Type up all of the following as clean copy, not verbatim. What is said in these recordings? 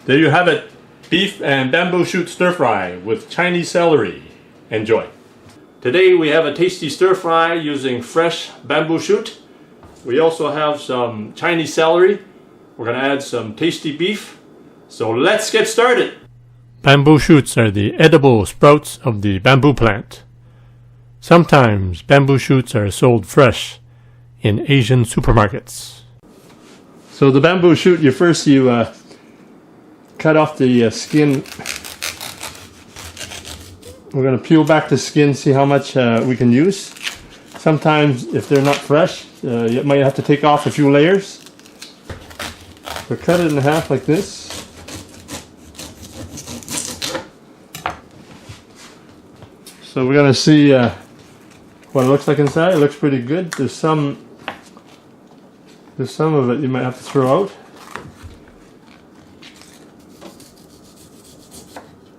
There you have it. Beef and bamboo shoot stir fry with Chinese celery. Enjoy. Today we have a tasty stir fry using fresh bamboo shoot. We also have some Chinese celery. We're going to add some tasty beef. So let's get started. Bamboo shoots are the edible sprouts of the bamboo plant. Sometimes bamboo shoots are sold fresh in Asian supermarkets. So the bamboo shoot, you cut off the skin. We're going to peel back the skin, see how much we can use. Sometimes if they're not fresh, you might have to take off a few layers. So cut it in half like this. So we're going to see what it looks like inside. It looks pretty good. There's some of it you might have to throw out.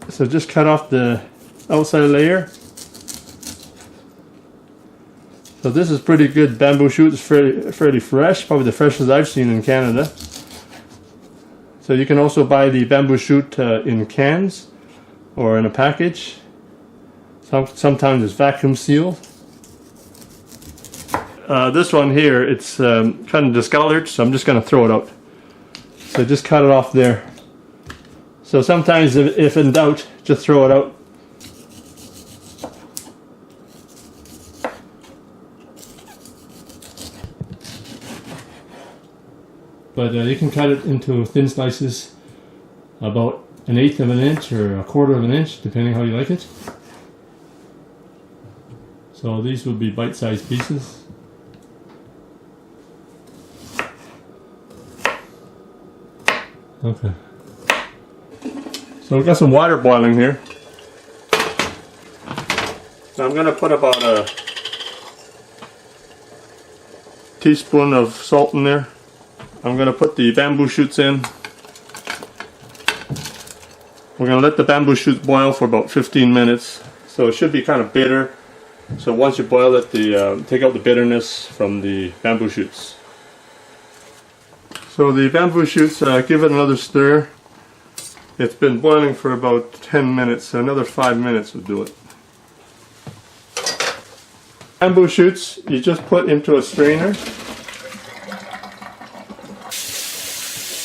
So just cut off the outside layer. So this is pretty good bamboo shoot. It's fairly fresh, probably the freshest I've seen in Canada. So you can also buy the bamboo shoot in cans or in a package. Sometimes it's vacuum sealed. This one here, it's kind of discolored, so I'm just going to throw it out. So just cut it off there. So sometimes if in doubt, just throw it out. But you can cut it into thin slices, about 1/8 of an inch or 1/4 of an inch, depending how you like it. So these would be bite-sized pieces. Okay. So we've got some water boiling here. So I'm going to put about a teaspoon of salt in there. I'm going to put the bamboo shoots in. We're going to let the bamboo shoots boil for about 15 minutes. So it should be kind of bitter. So once you boil it, take out the bitterness from the bamboo shoots. So the bamboo shoots, give it another stir. It's been boiling for about 10 minutes, so another 5 minutes will do it. Bamboo shoots, you just put into a strainer.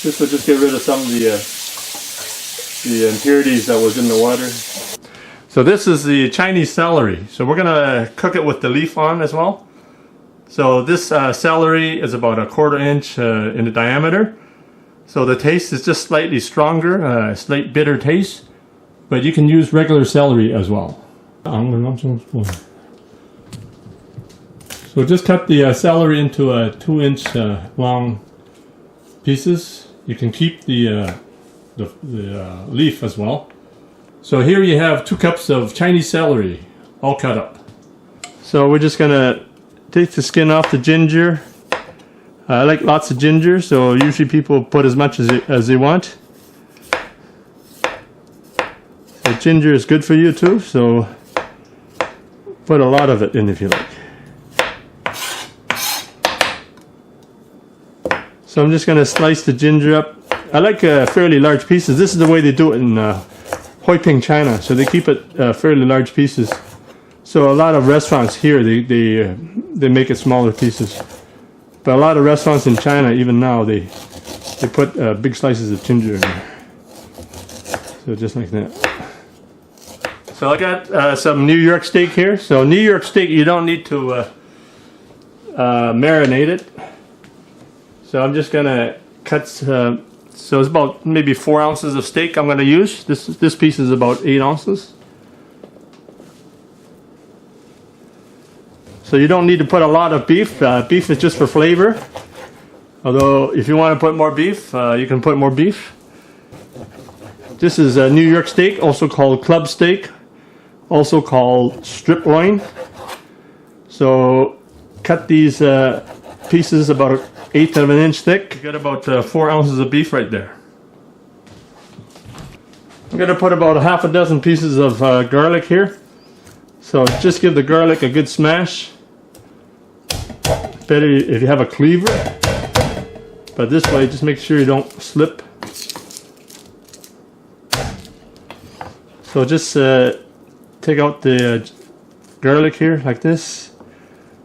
This will just get rid of some of the impurities that was in the water. So this is the Chinese celery. So we're going to cook it with the leaf on as well. So this celery is about 1/4 inch in the diameter. So the taste is just slightly stronger, a slight bitter taste. But you can use regular celery as well. So just cut the celery into 2-inch long pieces. You can keep the leaf as well. So here you have 2 cups of Chinese celery, all cut up. So we're just gonna take the skin off the ginger. I like lots of ginger, so usually people put as much as they want. So ginger is good for you too, so put a lot of it in if you like. So I'm just going to slice the ginger up. I like fairly large pieces. This is the way they do it in Hoi Ping, China. So they keep it fairly large pieces. So a lot of restaurants here, they make it smaller pieces. But a lot of restaurants in China, even now, they put big slices of ginger in there. So just like that. So I got some New York steak here. So New York steak, you don't need to marinate it. So I'm just gonna cut. So it's about maybe 4 ounces of steak I'm gonna use. This piece is about 8 ounces. So you don't need to put a lot of beef. Beef is just for flavor. Although if you want to put more beef, you can put more beef. This is a New York steak, also called club steak, also called strip loin. So cut these pieces about 1/8 of an inch thick. You got about 4 ounces of beef right there. I'm going to put about 1/2 pieces of garlic here. So just give the garlic a good smash. Better if you have a cleaver, but this way just make sure you don't slip. So just take out the garlic here like this.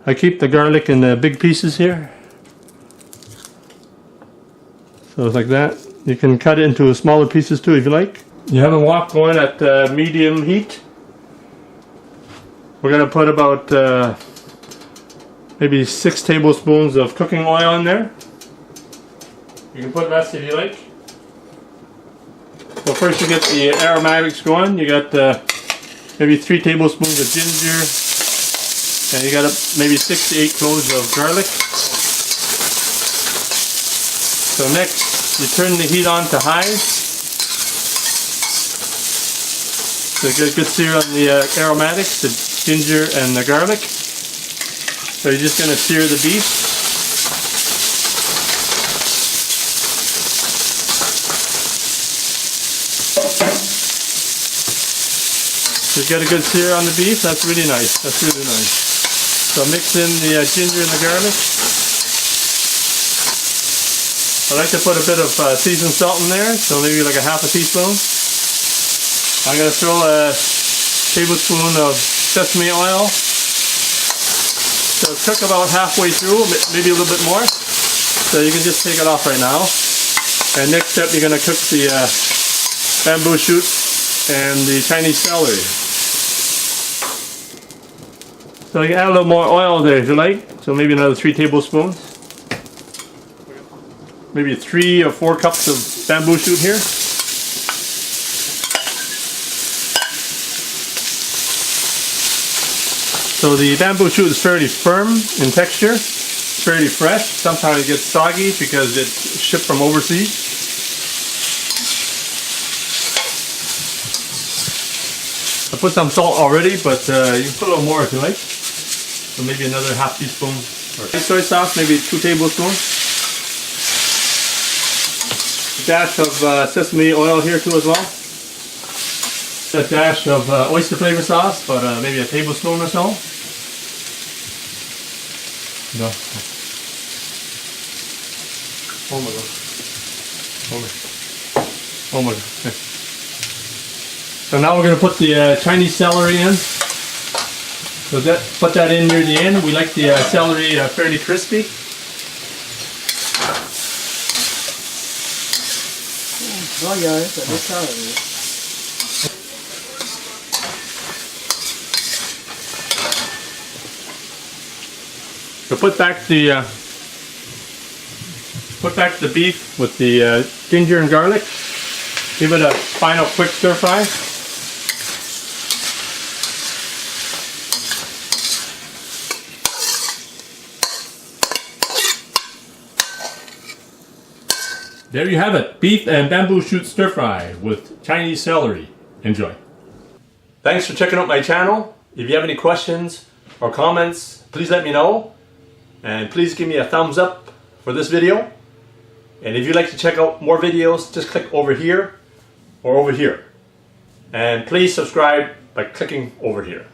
I keep the garlic in big pieces here. So it's like that. You can cut it into smaller pieces too if you like. You have a wok going at medium heat. We're going to put about maybe 6 tablespoons of cooking oil in there. You can put less if you like. So first you get the aromatics going. You got maybe 3 tablespoons of ginger, and you got maybe 6 to 8 cloves of garlic. So next, you turn the heat on to high. So get a good sear on the aromatics, the ginger and the garlic. So you're just going to sear the beef. So you got a good sear on the beef. That's really nice. That's really nice. So mix in the ginger and the garlic. I like to put a bit of seasoned salt in there, so maybe like a half a teaspoon. I'm going to throw a tablespoon of sesame oil. So cook about halfway through, maybe a little bit more. So you can just take it off right now. And next step, you're going to cook the bamboo shoot and the Chinese celery. So you can add a little more oil there if you like. So maybe another 3 tablespoons. Maybe 3 or 4 cups of bamboo shoot here. So the bamboo shoot is fairly firm in texture. It's fairly fresh. Sometimes it gets soggy because it's shipped from overseas. I put some salt already, but you can put a little more if you like. So maybe another half teaspoon. Or soy sauce, maybe 2 tablespoons. A dash of sesame oil here too as well. A dash of oyster flavor sauce, but maybe a tablespoon or so. No. Oh my god. Oh my god. So now we're going to put the Chinese celery in. So put that in near the end. We like the celery fairly crispy. So put back the beef with the ginger and garlic. Give it a final quick stir fry. There you have it, beef and bamboo shoot stir fry with Chinese celery. Enjoy. Thanks for checking out my channel. If you have any questions or comments, please let me know. And please give me a thumbs up for this video. And if you'd like to check out more videos, just click over here or over here. And please subscribe by clicking over here.